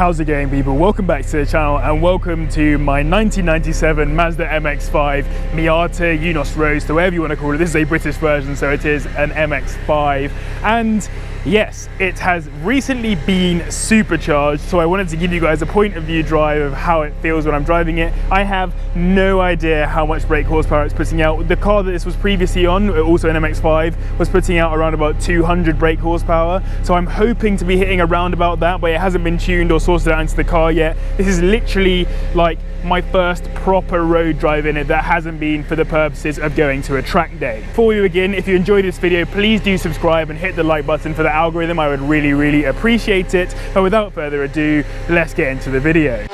How's it going, people? Welcome back to the channel and welcome to my 1997 Mazda MX-5 Miata Unos Roadster, whatever you want to call it. This is a British version, so it is an MX-5. And yes, it has recently been supercharged, so I wanted to give you guys a point of view drive of how it feels when I'm driving it. I have no idea how much brake horsepower it's putting out. The car that this was previously on, also an MX-5, was putting out around about 200 brake horsepower, so I'm hoping to be hitting around about that, but it hasn't been tuned or sorted out into the car yet. This is literally like my first proper road drive in it that hasn't been for the purposes of going to a track day. Before we begin, if you enjoyed this video, please do subscribe and hit the like button for the algorithm. I would really appreciate it. But without further ado, let's get into the video.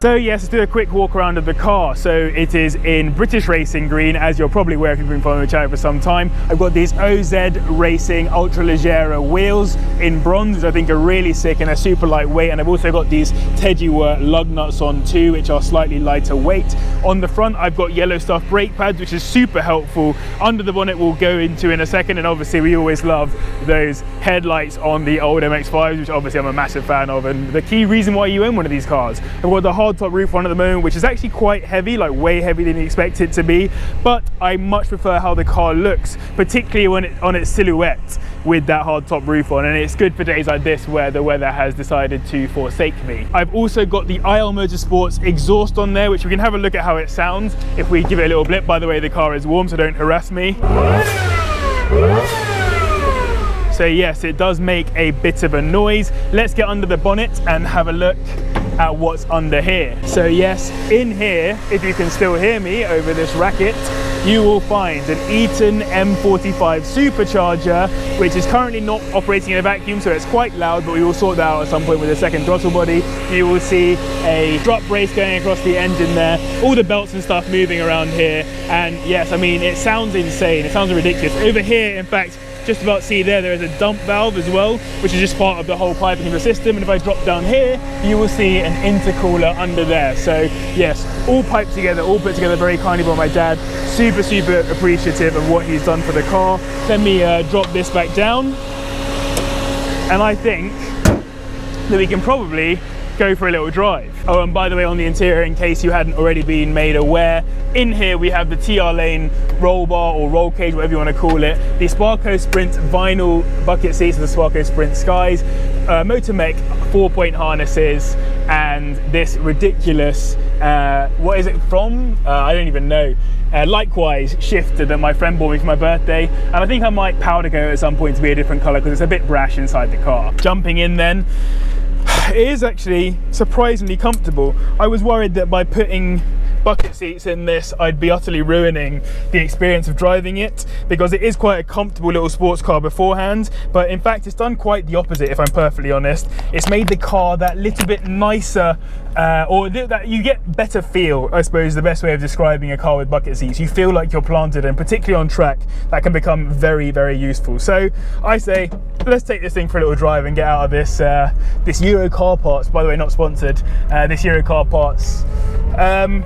So yes, let's do a quick walk around of the car. So it is in British Racing Green, as you're probably aware if you've been following the channel for some time. I've got these OZ Racing Ultra Leggera wheels in bronze, which I think are really sick and they're super lightweight. And I've also got these TheGeordieTiger lug nuts on too, which are slightly lighter weight. On the front, I've got yellow stuff brake pads, which is super helpful. Under the bonnet we'll go into in a second, and obviously we always love those headlights on the old MX-5s, which obviously I'm a massive fan of, and the key reason why you own one of these cars. I've got the hard top roof on at the moment, which is actually quite heavy, like way heavier than you expect it to be, but I much prefer how the car looks, particularly when it on its silhouette with that hard top roof on, and it's good for days like this where the weather has decided to forsake me. I've also got the IL Motorsports exhaust on there, which we can have a look at how it sounds if we give it a little blip. By the way, the car is warm, so don't harass me. So yes, it does make a bit of a noise. Let's get under the bonnet and have a look at what's under here. So yes, in here, if you can still hear me over this racket, you will find an Eaton M45 Supercharger, which is currently not operating in a vacuum, so it's quite loud, but we will sort that out at some point with a second throttle body. You will see a drop brace going across the engine there, all the belts and stuff moving around here, and yes, I mean, it sounds insane, it sounds ridiculous. Over here, in fact, just about see there is a dump valve as well, which is just part of the whole piping of the system. And if I drop down here, you will see an intercooler under there. So yes, all piped together, all put together very kindly by my dad. Super appreciative of what he's done for the car. Let me drop this back down. And I think that we can probably go for a little drive. Oh, and by the way, on the interior, in case you hadn't already been made aware, in here we have the TR Lane roll bar or roll cage, whatever you want to call it, the Sparco Sprint vinyl bucket seats of the Sparco Sprint Skies, Motormech 4-point harnesses, and this ridiculous, what is it from? I don't even know. Likewise shifter that my friend bought me for my birthday, and I think I might powder coat at some point to be a different colour because it's a bit brash inside the car. Jumping in then, it is actually surprisingly comfortable. I was worried that by putting bucket seats in this, I'd be utterly ruining the experience of driving it, because it is quite a comfortable little sports car beforehand, but in fact it's done quite the opposite, if I'm perfectly honest. It's made the car that little bit nicer, or that you get better feel, I suppose, the best way of describing a car with bucket seats. You feel like you're planted, and particularly on track, that can become very useful. So I say, let's take this thing for a little drive and get out of this this Euro Car Parts, by the way, not sponsored, this Euro Car Parts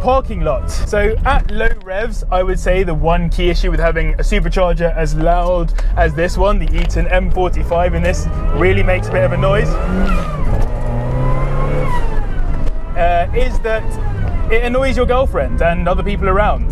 parking lot. So at low revs, I would say the one key issue with having a supercharger as loud as this one, the Eaton M45 in this, really makes a bit of a noise, is that it annoys your girlfriend and other people around.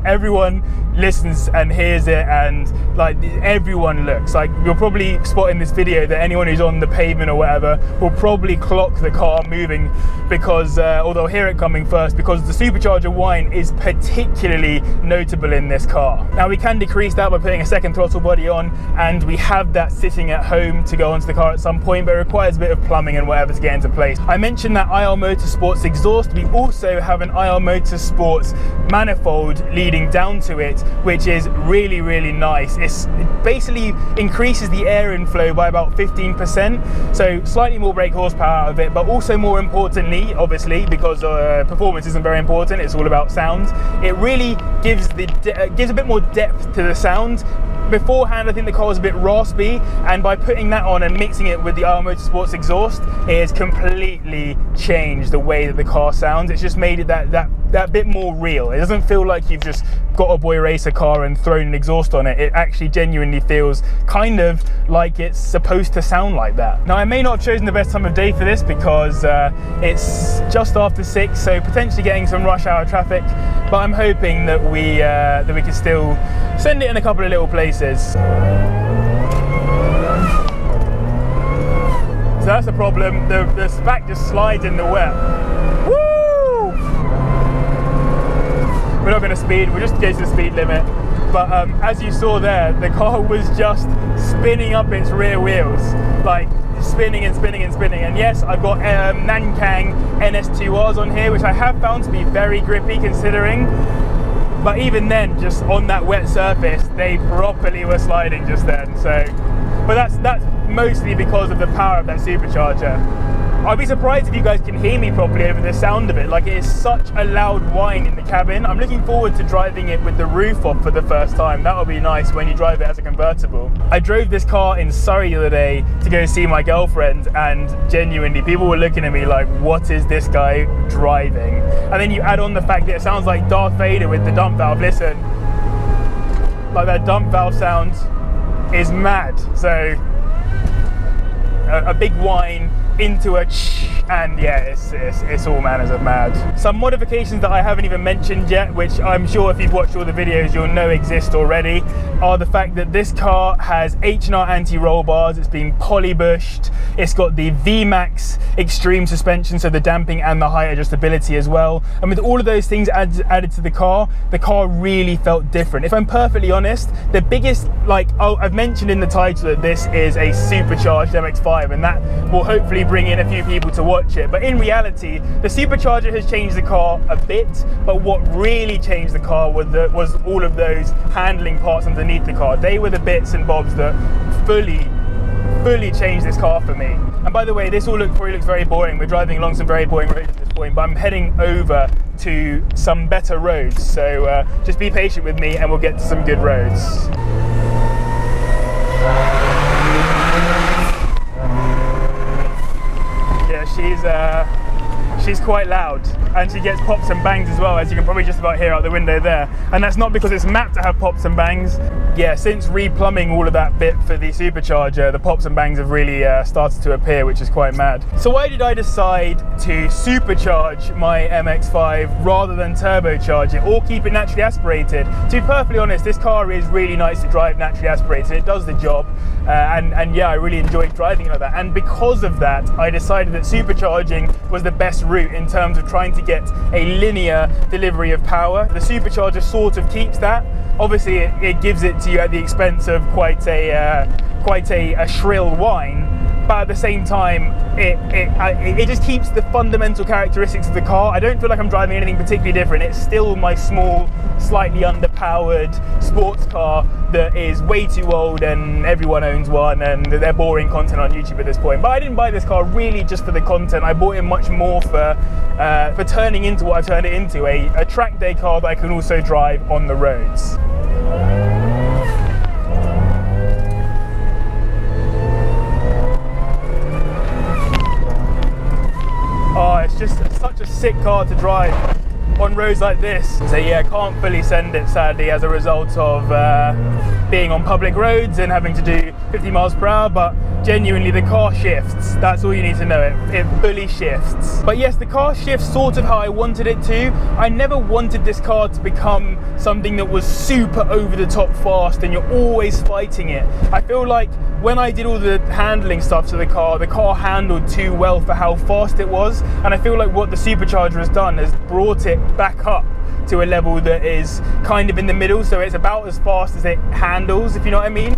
Everyone listens and hears it, and like everyone looks. Like, you'll probably spot in this video that anyone who's on the pavement or whatever will probably clock the car moving, because or they'll hear it coming first, because the supercharger whine is particularly notable in this car. Now we can decrease that by putting a second throttle body on, and we have that sitting at home to go onto the car at some point, but it requires a bit of plumbing and whatever to get into place. I mentioned that IL Motorsports exhaust. We also have an IL Motorsports manifold leading down to it, which is really nice. It basically increases the air inflow by about 15%, so slightly more brake horsepower out of it, but also more importantly, obviously, because performance isn't very important, it's all about sound, it really gives a bit more depth to the sound, beforehand, I think the car was a bit raspy, and by putting that on and mixing it with the R Motorsports exhaust, it has completely changed the way that the car sounds. It's just made it that bit more real. It doesn't feel like you've just got a boy racer car and thrown an exhaust on it. It actually genuinely feels kind of like it's supposed to sound like that. Now, I may not have chosen the best time of day for this because it's just after 6, so potentially getting some rush hour traffic, but I'm hoping that we can still send it in a couple of little places. So that's the problem, the spack just slides in the wet. Woo! We're not going to speed, we're just going to the speed limit. But as you saw there, the car was just spinning up its rear wheels, like spinning and spinning and spinning. And yes, I've got Nankang NS2Rs on here, which I have found to be very grippy considering. But even then, just on that wet surface, they properly were sliding just then. So, but that's mostly because of the power of that supercharger. I'd be surprised if you guys can hear me properly over the sound of it. Like, it is such a loud whine in the cabin. I'm looking forward to driving it with the roof off for the first time. That'll be nice when you drive it as a convertible. I drove this car in Surrey the other day to go see my girlfriend, and genuinely people were looking at me like, what is this guy driving? And then you add on the fact that it sounds like Darth Vader with the dump valve. Listen, like that dump valve sound is mad. So a big whine into a and yeah, it's all manners of mad. Some modifications that I haven't even mentioned yet, which I'm sure if you've watched all the videos you'll know exist already, are the fact that this car has H&R anti-roll bars, it's been polybushed, it's got the VMAX extreme suspension, so the damping and the height adjustability as well. And with all of those things added to the car really felt different. If I'm perfectly honest, the biggest, I've mentioned in the title that this is a supercharged MX-5, and that will hopefully bring in a few people to watch it. But in reality, the Supercharger has changed the car a bit, but what really changed the car was all of those handling parts underneath the car. They were the bits and bobs that fully changed this car for me. And by the way, this all probably looks very boring. We're driving along some very boring roads at this point, but I'm heading over to some better roads. So just be patient with me and we'll get to some good roads. She's quite loud, and she gets pops and bangs as well, as you can probably just about hear out the window there. And that's not because it's mapped to have pops and bangs. Yeah, since replumbing all of that bit for the Supercharger, the pops and bangs have really started to appear, which is quite mad. So why did I decide to supercharge my MX-5 rather than turbocharge it or keep it naturally aspirated? To be perfectly honest, this car is really nice to drive naturally aspirated. It does the job, and yeah, I really enjoyed driving it like that. And because of that, I decided that supercharging was the best route in terms of trying to get a linear delivery of power. The Supercharger sort of keeps that. Obviously, it gives it to you at the expense of quite a shrill whine, but at the same time, it just keeps the fundamental characteristics of the car. I don't feel like I'm driving anything particularly different. It's still my small, slightly underpowered sports car that is way too old and everyone owns one and they're boring content on YouTube at this point. But I didn't buy this car really just for the content. I bought it much more for turning into what I've turned it into, a track day car that I can also drive on the roads. Oh, it's just such a sick car to drive on roads like this. So yeah, I can't fully send it sadly as a result of being on public roads and having to do 50 miles per hour, but genuinely the car shifts. That's all you need to know, it fully shifts. But yes, the car shifts sort of how I wanted it to. I never wanted this car to become something that was super over the top fast and you're always fighting it. I feel like when I did all the handling stuff to the car handled too well for how fast it was, and I feel like what the Supercharger has done is brought it back up to a level that is kind of in the middle, so it's about as fast as it handles, if you know what I mean.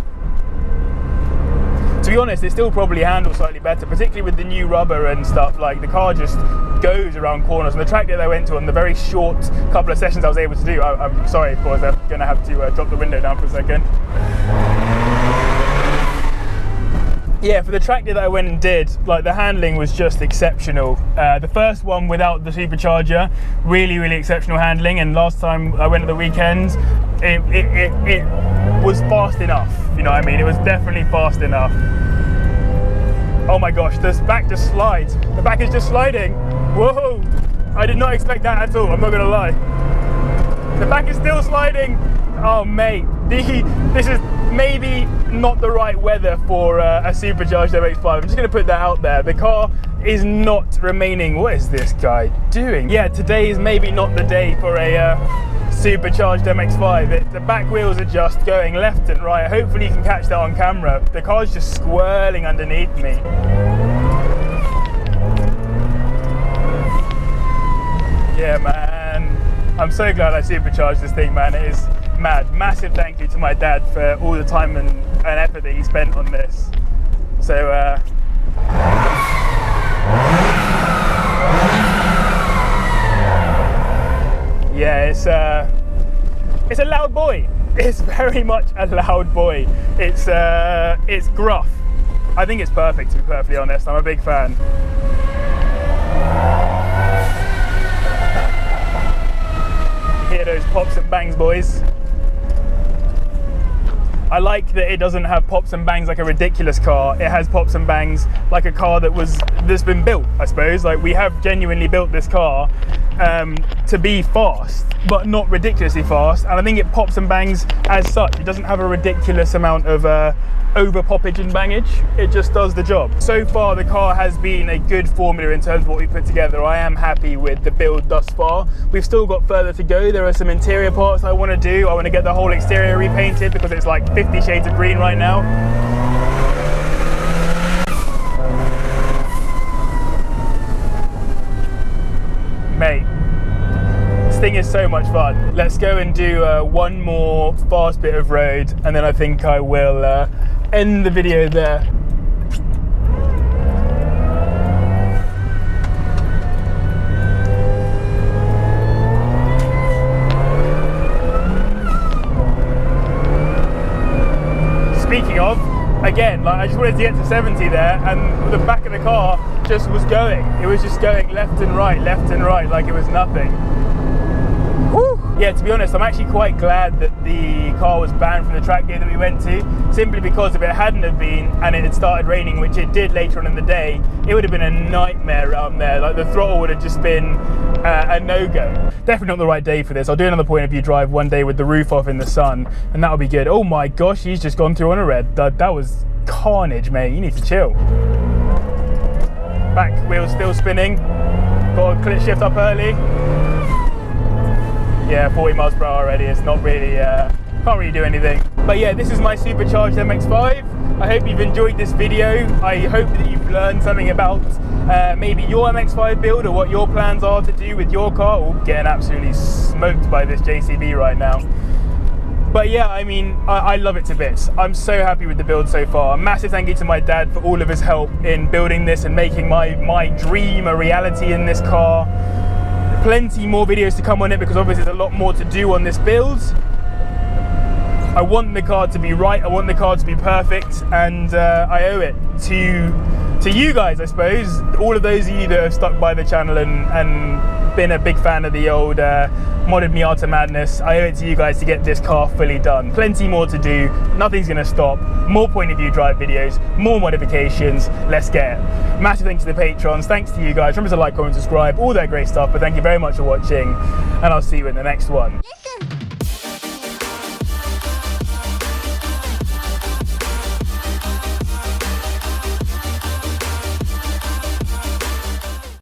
To be honest, it still probably handles slightly better, particularly with the new rubber and stuff. Like, the car just goes around corners. And the track that I went to on the very short couple of sessions I was able to do, I'm sorry, of course, I'm going to have to drop the window down for a second. Yeah, for the track day that I went and did, like, the handling was just exceptional. The first one without the Supercharger, really exceptional handling, and last time I went at the weekend, it was fast enough. You know what I mean? It was definitely fast enough. Oh my gosh, this back just slides. The back is just sliding. Whoa! I did not expect that at all, I'm not gonna lie. The back is still sliding. Oh mate, this is maybe not the right weather for a supercharged MX-5. I'm just gonna put that out there. The car is not remaining. What is this guy doing? Yeah, today is maybe not the day for a supercharged MX-5. The back wheels are just going left and right. Hopefully you can catch that on camera. The car's just swirling underneath me. Yeah, man. I'm so glad I supercharged this thing, man. It is mad. Massive thank you to my dad for all the time and effort that he spent on this. So, yeah, it's a loud boy. It's very much a loud boy. It's gruff. I think it's perfect, to be perfectly honest. I'm a big fan. Hear those pops and bangs, boys. I like that it doesn't have pops and bangs like a ridiculous car. It has pops and bangs like a car that's been built, I suppose. Like, we have genuinely built this car to be fast, but not ridiculously fast. And I think it pops and bangs as such. It doesn't have a ridiculous amount of over poppage and bangage. It just does the job. So far, the car has been a good formula in terms of what we put together. I am happy with the build thus far. We've still got further to go. There are some interior parts I want to do. I want to get the whole exterior repainted because it's like 50 shades of green right now. Mate, this thing is so much fun. Let's go and do one more fast bit of road, and then I think I will end the video there. Speaking of, again, like, I just wanted to get to 70 there, and the back of the car just was going. It was just going left and right, like it was nothing. Whew. Yeah, to be honest, I'm actually quite glad that the car was banned from the track day that we went to, simply because if it hadn't have been and it had started raining, which it did later on in the day, it would have been a nightmare around there. Like, the throttle would have just been a no-go. Definitely not the right day for this. I'll do another point of view drive one day with the roof off in the sun, and that'll be good. Oh my gosh, he's just gone through on a red. That was carnage, mate. You need to chill. Back wheels still spinning. Got a clip shift up early. Yeah, 40 miles per hour already. It's not really, can't really do anything. But yeah, this is my supercharged MX-5. I hope you've enjoyed this video. I hope that you've learned something about maybe your MX-5 build or what your plans are to do with your car. Oh, getting absolutely smoked by this JCB right now. But yeah, I mean, I love it to bits. I'm so happy with the build so far. A massive thank you to my dad for all of his help in building this and making my dream a reality in this car. Plenty more videos to come on it because obviously there's a lot more to do on this build. I want the car to be right, I want the car to be perfect, and I owe it to you guys, I suppose. All of those of you that have stuck by the channel and been a big fan of the old modded Miata madness. I owe it to you guys to get this car fully done. Plenty more to do, nothing's gonna stop. More point of view drive videos, more modifications, let's get it. Massive thanks to the patrons, thanks to you guys. Remember to like, comment, subscribe, all that great stuff, but thank you very much for watching, and I'll see you in the next one. Listen.